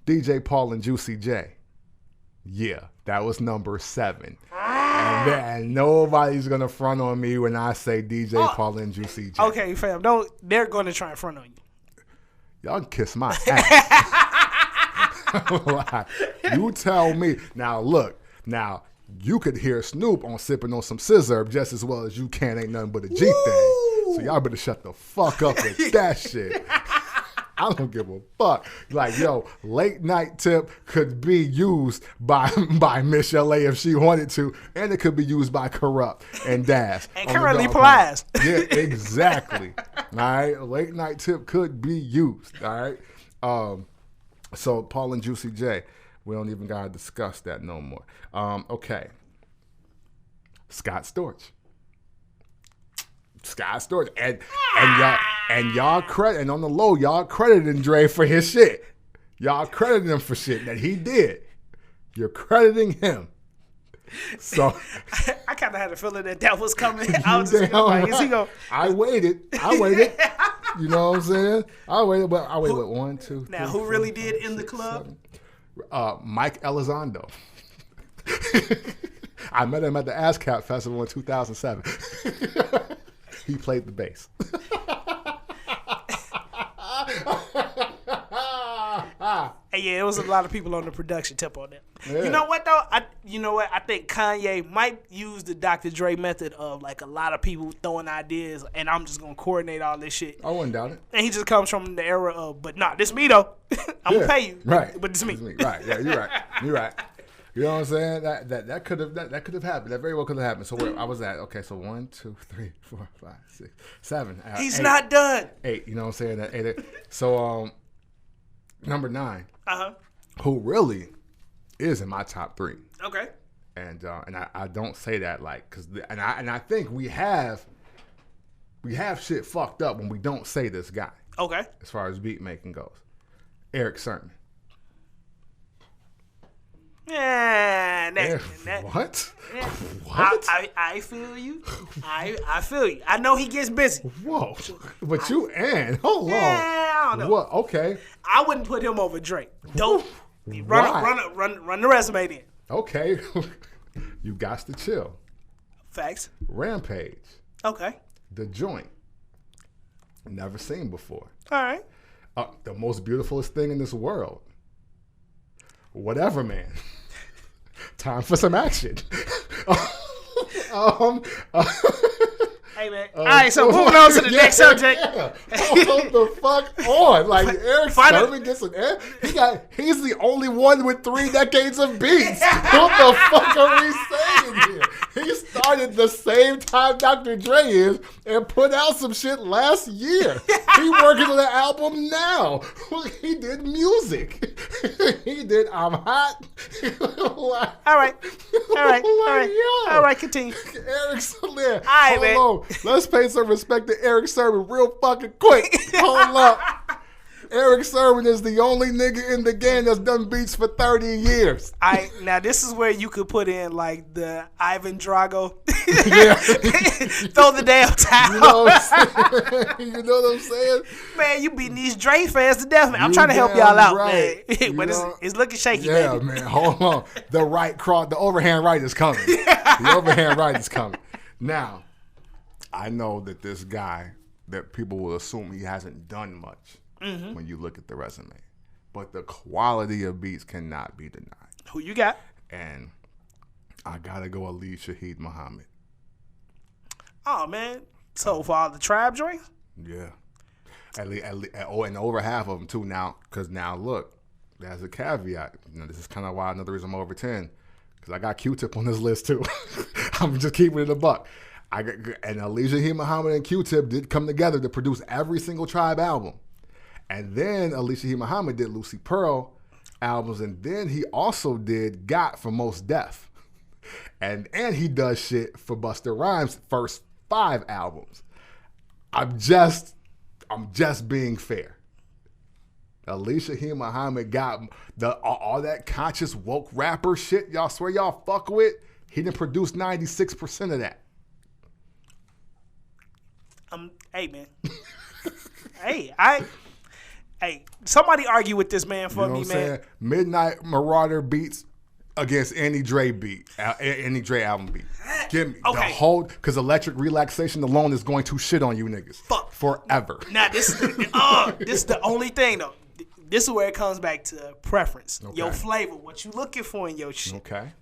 Speaker 1: DJ Paul and Juicy J. Yeah, that was number 7. And nobody's going to front on me when I say DJ Paul and Juicy J.
Speaker 2: Okay, fam. They're going to try and front on you.
Speaker 1: Y'all can kiss my ass. You tell me. Now, look. Now, you could hear Snoop on sipping on some scissor just as well as you can. Ain't nothing but a G thing. So y'all better shut the fuck up with that shit. I don't give a fuck. Like, yo, Late Night Tip could be used by Miss LA if she wanted to, and it could be used by Corrupt and Dash.
Speaker 2: And currently Plies.
Speaker 1: Yeah, exactly. All right, Late Night Tip could be used. All right. So Paul and Juicy J, we don't even gotta discuss that no more. Okay. Scott Storch. And y'all credit, and on the low, y'all crediting Dre for his shit. Y'all crediting him for shit that he did. You're crediting him. So
Speaker 2: I kind of had a feeling that was coming. I was just like, is he going?
Speaker 1: I waited. You know what I'm saying? I waited 1, 2.
Speaker 2: Now,
Speaker 1: 3,
Speaker 2: who
Speaker 1: 4,
Speaker 2: really
Speaker 1: 5,
Speaker 2: did in
Speaker 1: 6,
Speaker 2: the club?
Speaker 1: 7. Mike Elizondo. I met him at the ASCAP Festival in 2007. He played the bass.
Speaker 2: Yeah, it was a lot of people on the production tip on that.
Speaker 1: Yeah.
Speaker 2: You know what though? I think Kanye might use the Dr. Dre method of like a lot of people throwing ideas, and I'm just gonna coordinate all this shit.
Speaker 1: I wouldn't doubt it.
Speaker 2: And he just comes from the era of, but nah, this me though. I'm gonna pay you,
Speaker 1: right?
Speaker 2: But this me.
Speaker 1: Right? Yeah, you're right. You're right. You know what I'm saying? That could have happened. That very well could have happened. So where I was at? Okay, so 1, 2, 3, 4, 5, 6, 7.
Speaker 2: He's
Speaker 1: 8.
Speaker 2: not done.
Speaker 1: 8. You know what I'm saying? That 8. So number 9.
Speaker 2: Uh-huh.
Speaker 1: Who really is in my top 3.
Speaker 2: Okay.
Speaker 1: And I don't say that like and I think we have shit fucked up when we don't say this guy.
Speaker 2: Okay.
Speaker 1: As far as beat making goes, Eric Sermon.
Speaker 2: Yeah.
Speaker 1: What?
Speaker 2: Yeah.
Speaker 1: What?
Speaker 2: I feel you. I feel you. I know he gets busy.
Speaker 1: Whoa. But hold on.
Speaker 2: I don't know.
Speaker 1: What? Okay.
Speaker 2: I wouldn't put him over Drake. Don't run the resume then.
Speaker 1: Okay. You got to chill.
Speaker 2: Facts.
Speaker 1: Rampage.
Speaker 2: Okay.
Speaker 1: The Joint. Never seen before.
Speaker 2: All right.
Speaker 1: The most beautifulest thing in this world. Whatever, man. Time for some action.
Speaker 2: Hey, man. All right, so moving on to the next subject.
Speaker 1: Hold the fuck on. Like, Eric Sermon gets an air. He's the only one with 3 decades of beats. What the fuck are we saying here? He started the same time Dr. Dre is and put out some shit last year. He working on an album now. He did music. He did I'm Hot.
Speaker 2: All right, continue.
Speaker 1: Eric Sermon.
Speaker 2: All right, man.
Speaker 1: Let's pay some respect to Eric Sermon real fucking quick. Hold up. Eric Sermon is the only nigga in the game that's done beats for 30 years.
Speaker 2: Now this is where you could put in like the Ivan Drago.
Speaker 1: Yeah.
Speaker 2: Throw the damn towel.
Speaker 1: You know what I'm saying?
Speaker 2: Man, you beating these Dre fans to death, man. I'm trying to help y'all out, right, man. But it's looking shaky,
Speaker 1: yeah,
Speaker 2: baby.
Speaker 1: Man, hold on. The overhand right is coming. The overhand right is coming. Now, I know that this guy, that people will assume he hasn't done much when you look at the resume. But the quality of beats cannot be denied.
Speaker 2: Who you got? And
Speaker 1: I got to go lead Shaheed Muhammad.
Speaker 2: Oh, man. So for all the Tribe joints?
Speaker 1: Yeah. At least, and over half of them, too, now. Because now, look, there's a caveat. This is kind of why another reason I'm over 10. Because I got Q-Tip on this list, too. I'm just keeping it a buck. And Shaheed Muhammad and Q-Tip did come together to produce every single Tribe album. And then Shaheed Muhammad did Lucy Pearl albums, and then he also did Got for Mos Def. And he does shit for Busta Rhymes' first 5 albums. I'm just being fair. Shaheed Muhammad got all that conscious woke rapper shit y'all swear y'all fuck with. He didn't produce 96% of that.
Speaker 2: Hey, man. Hey, somebody argue with this man for me, man. Saying?
Speaker 1: Midnight Marauder beats against any Dre beat, any Dre album beat. Give me the whole, because Electric Relaxation alone is going to shit on you niggas.
Speaker 2: Fuck.
Speaker 1: Forever.
Speaker 2: Now, this is the only thing, though. This is where it comes back to preference. Okay. Your flavor, what you looking for in your shit.
Speaker 1: Okay.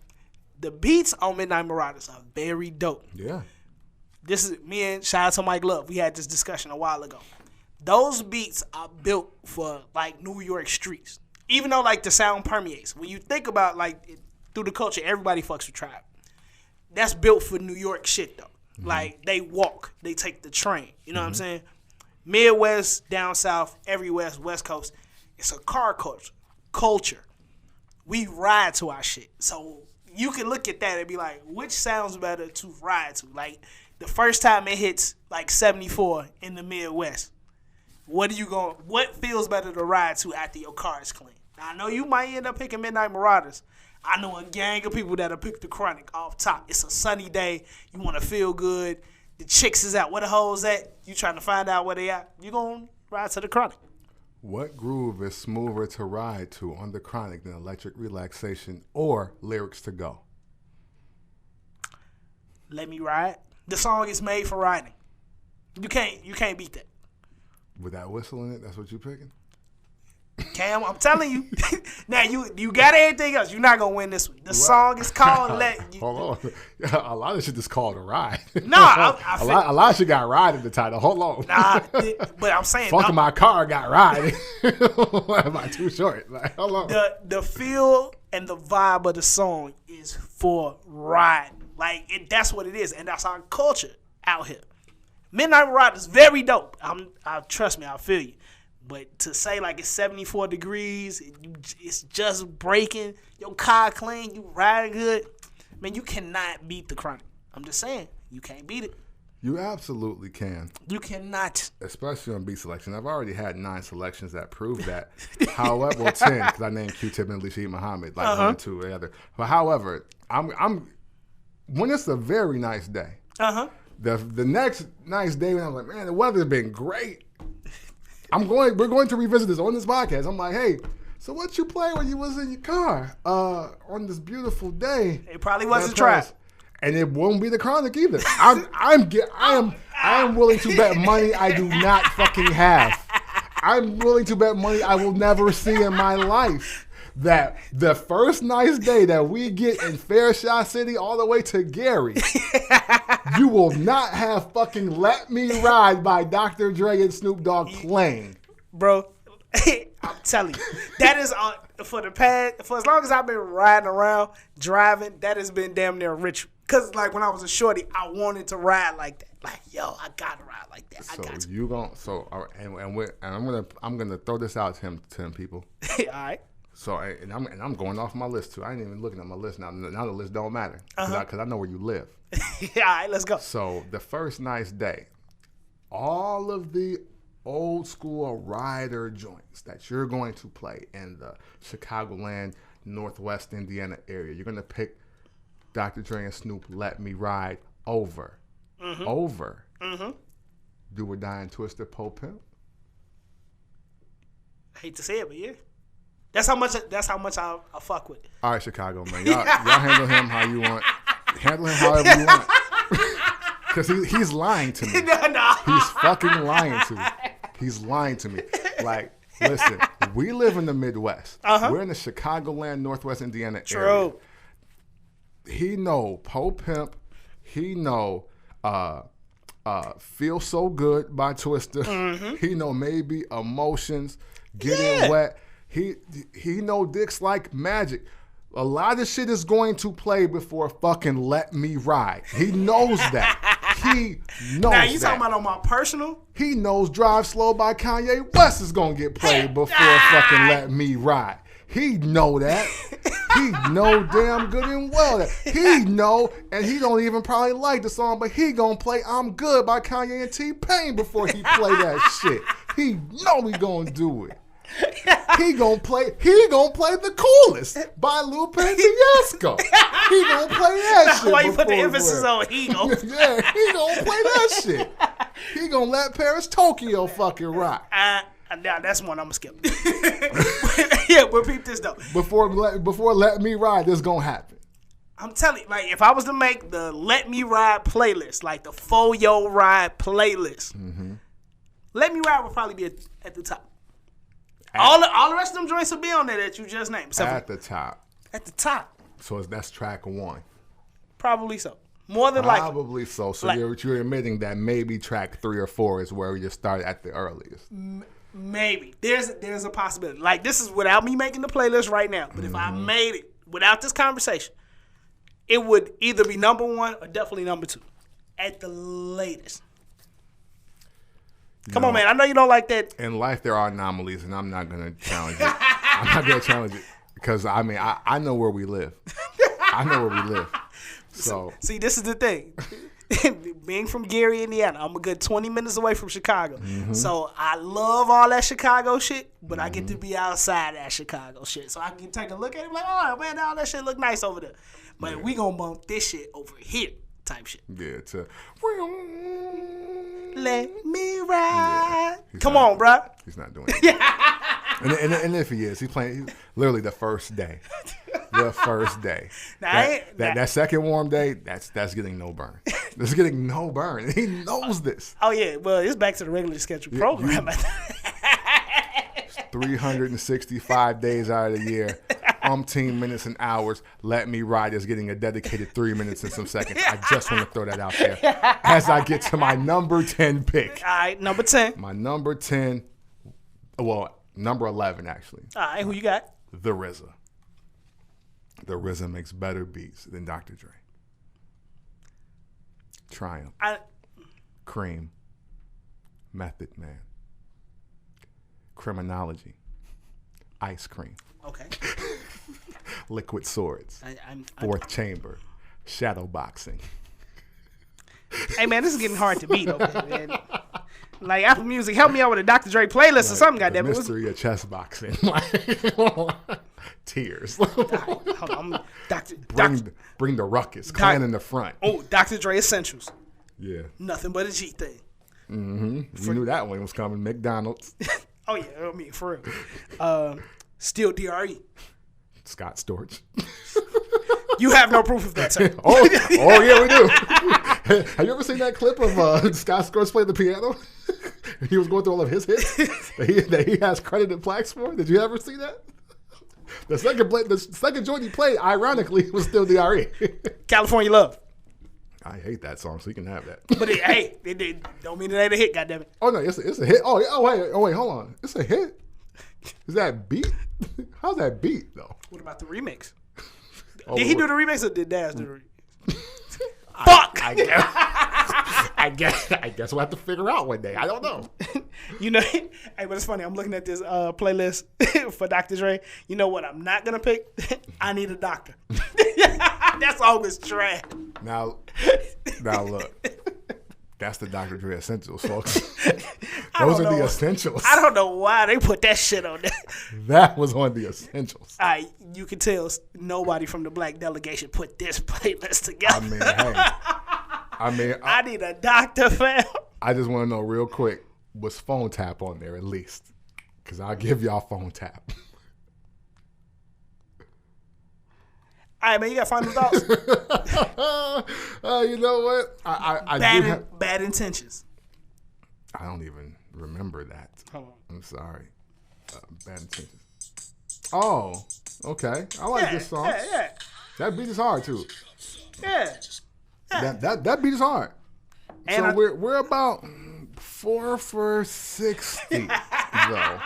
Speaker 2: The beats on Midnight Marauders are very dope.
Speaker 1: Yeah.
Speaker 2: This is me and shout out to Mike Love. We had this discussion a while ago. Those beats are built for like New York streets. Even though like the sound permeates. When you think about like through the culture, everybody fucks with Tribe. That's built for New York shit though. Mm-hmm. Like they walk, they take the train. You know what I'm saying? Midwest, down south, everywhere, West Coast. It's a car culture. We ride to our shit. So you can look at that and be like, which sounds better to ride to? Like the first time it hits like 74 in the Midwest. What feels better to ride to after your car is clean? Now, I know you might end up picking Midnight Marauders. I know a gang of people that'll pick the Chronic off top. It's a sunny day. You want to feel good. The chicks is out. Where the hoes at? You trying to find out where they at. You going to ride to the Chronic.
Speaker 1: What groove is smoother to ride to on the Chronic than Electric Relaxation or Lyrics to Go?
Speaker 2: Let Me Ride. The song is made for riding. You can't beat that.
Speaker 1: With that whistle in it, that's what you picking?
Speaker 2: Cam, I'm telling you. Now, you got everything else. You're not going to win this one. The song is called
Speaker 1: Hold on. A lot of shit is called a ride.
Speaker 2: No,
Speaker 1: a lot of shit got ride in the title. Hold on.
Speaker 2: Nah, but I'm saying.
Speaker 1: Fucking my car got ride. Am I too short? Like, hold on.
Speaker 2: The feel and the vibe of the song is for riding. Like, that's what it is. And that's our culture out here. Midnight Marauders is very dope. Trust me, I feel you. But to say like it's 74 degrees, it's just breaking, your car clean, you riding good, Man, you cannot beat the Chronic. I'm just saying, you can't beat it.
Speaker 1: You absolutely can.
Speaker 2: You cannot.
Speaker 1: Especially on beat selection. I've already had 9 selections that prove that. However, well, 10, because I named Q-Tip and Shaheed Muhammad, like 1 and 2 or the other. But however, I'm when it's a very nice day, the next nice day when I'm like, man, the weather's been great. We're going to revisit this on this podcast. I'm like, hey, so what you play when you was in your car on this beautiful day?
Speaker 2: It probably wasn't trash.
Speaker 1: And it won't be the Chronic either. I am willing to bet money I do not fucking have. I'm willing to bet money I will never see in my life that the first nice day that we get in Fairshot City all the way to Gary, you will not have fucking Let Me Ride by Dr. Dre and Snoop Dogg playing.
Speaker 2: Bro, I'm telling you, that is for as long as I've been riding around, driving, that has been damn near a ritual. Because, like, when I was a shorty, I wanted to ride like that. Like, yo, I got to ride like that. I'm gonna throw this out to him people. All right.
Speaker 1: So, and I'm going off my list, too. I ain't even looking at my list now. Now the list don't matter. Because I know where you live.
Speaker 2: All right, let's go.
Speaker 1: So, the first nice day, all of the old school rider joints that you're going to play in the Chicagoland, Northwest Indiana area, you're going to pick Dr. Dre and Snoop, Let Me Ride over. Do or Die and Twister, Po Pimp.
Speaker 2: I hate to say it, but yeah. That's how much I fuck with.
Speaker 1: All right, Chicago, man. Y'all handle him how you want. Handle him however you want. Because he's lying to me. No. He's fucking lying to me. He's lying to me. Like, listen, we live in the Midwest. We're in the Chicagoland, Northwest Indiana area. He know Po Pimp. He know Feel So Good by Twister. He know maybe Emotions, Getting Wet. He know Dicks Like Magic. A lot of shit is going to play before fucking Let Me Ride. He knows that. He knows
Speaker 2: now, you talking about on my personal?
Speaker 1: He knows Drive Slow by Kanye West is going to get played before fucking Let Me Ride. He know that. He know damn good and well that. He know, and he don't even probably like the song, but he gonna play I'm Good by Kanye and T-Pain before he play that shit. He know he gonna do it. He gonna play The Coolest by Lupe Fiasco. He gonna play that shit.
Speaker 2: Why you put the emphasis on he gonna?
Speaker 1: Yeah, he gonna play that shit. He gonna let Paris Tokyo fucking rock.
Speaker 2: Now that's one I'm gonna skip. Yeah, but peep this though.
Speaker 1: Before Let Me Ride, this gonna happen.
Speaker 2: I'm telling you, like, if I was to make the Let Me Ride playlist, like the Yo Ride playlist, Let Me Ride would probably be at the top. All the rest of them joints will be on there that you just named.
Speaker 1: At the top.
Speaker 2: At the top.
Speaker 1: So that's track 1.
Speaker 2: Probably so. More than likely.
Speaker 1: Probably so. So you're admitting that maybe track 3 or 4 is where you start at the earliest.
Speaker 2: Maybe. There's a possibility. Like, this is without me making the playlist right now. But if I made it without this conversation, it would either be number 1 or definitely number 2. At the latest. Come on, man. I know you don't like that.
Speaker 1: In life, there are anomalies, and I'm not going to challenge it. I'm not going to challenge it. Because, I mean, I know where we live. I know where we live. So
Speaker 2: see, this is the thing. Being from Gary, Indiana, I'm a good 20 minutes away from Chicago. So I love all that Chicago shit, but I get to be outside that Chicago shit. So I can take a look at it like, oh, man, all that shit look nice over there. But we going to bump this shit over here type shit.
Speaker 1: Yeah,
Speaker 2: Let me ride. Come on, bro.
Speaker 1: He's not doing it. and if he is, he's playing literally the first day. The first day. That second warm day, that's getting no burn. That's getting no burn. He knows this.
Speaker 2: Oh, yeah. Well, it's back to the regularly scheduled program.
Speaker 1: 365 days out of the year, umpteen minutes and hours. Let Me Ride is getting a dedicated 3 minutes and some seconds. I just want to throw that out there as I get to my number 10 pick.
Speaker 2: All right, number 10.
Speaker 1: My number 10, well, number 11 actually.
Speaker 2: All right, who you got?
Speaker 1: The RZA. The RZA makes better beats than Dr. Dre. Triumph. Cream. Method Man. Criminology. Ice Cream.
Speaker 2: Okay.
Speaker 1: Liquid Swords. Fourth Chamber. Shadow boxing.
Speaker 2: Hey, man, this is getting hard to beat, okay, man. Like, Apple Music, help me out with a Dr. Dre playlist or something, goddammit.
Speaker 1: Mystery of chess boxing. Tears.
Speaker 2: Hold on.
Speaker 1: Bring the ruckus. Clan in the front.
Speaker 2: Oh, Dr. Dre Essentials.
Speaker 1: Yeah.
Speaker 2: Nothing but a G thing.
Speaker 1: Mm-hmm. You knew that one was coming. McDonald's.
Speaker 2: Oh, yeah. I mean, for real. Still DRE.
Speaker 1: Scott Storch.
Speaker 2: You have no proof of that, sir.
Speaker 1: oh, yeah, we do. Have you ever seen that clip of Scott Storch playing the piano? He was going through all of his hits that he has credited plaques for. Did you ever see that? The second joint he played, ironically, was still DRE.
Speaker 2: California Love.
Speaker 1: I hate that song, so you can have that.
Speaker 2: But it don't mean it ain't a hit, goddammit.
Speaker 1: Oh no, it's a hit. Oh wait, hold on. It's a hit. Is that beat? How's that beat though?
Speaker 2: What about the remix?
Speaker 1: Oh,
Speaker 2: did he do the remix or did Daz do the remix? Fuck!
Speaker 1: I guess we'll have to figure out one day. I don't know.
Speaker 2: You know, hey, but it's funny. I'm looking at this playlist for Dr. Dre. You know what I'm not going to pick? I Need a Doctor. That's always trash.
Speaker 1: Now look. That's the Dr. Dre Essentials, folks. Those are the Essentials.
Speaker 2: I don't know why they put that shit on there.
Speaker 1: That was on the Essentials.
Speaker 2: You can tell nobody from the black delegation put this playlist together. I Need a Doctor, fam.
Speaker 1: I just want to know real quick, was Phone Tap on there at least? Because I'll give y'all Phone Tap.
Speaker 2: All right, man, you got final thoughts?
Speaker 1: You know what?
Speaker 2: Bad Intentions.
Speaker 1: I don't even remember that.
Speaker 2: Hold on.
Speaker 1: I'm sorry. Bad Intentions. Oh, okay. I like this song.
Speaker 2: Yeah.
Speaker 1: That beat is hard too.
Speaker 2: Yeah.
Speaker 1: That beat is hard.
Speaker 2: And
Speaker 1: so we're about 4 for 60 though.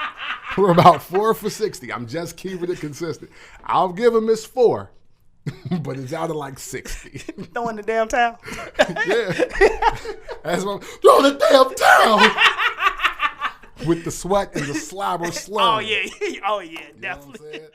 Speaker 1: We're about 4 for 60. I'm just keeping it consistent. I'll give him his 4. But it's out of like 60.
Speaker 2: Throwing the damn towel.
Speaker 1: Yeah. That's what throw the damn towel. With the sweat and the slobber slur.
Speaker 2: Oh yeah, definitely.
Speaker 1: You know what I'm saying?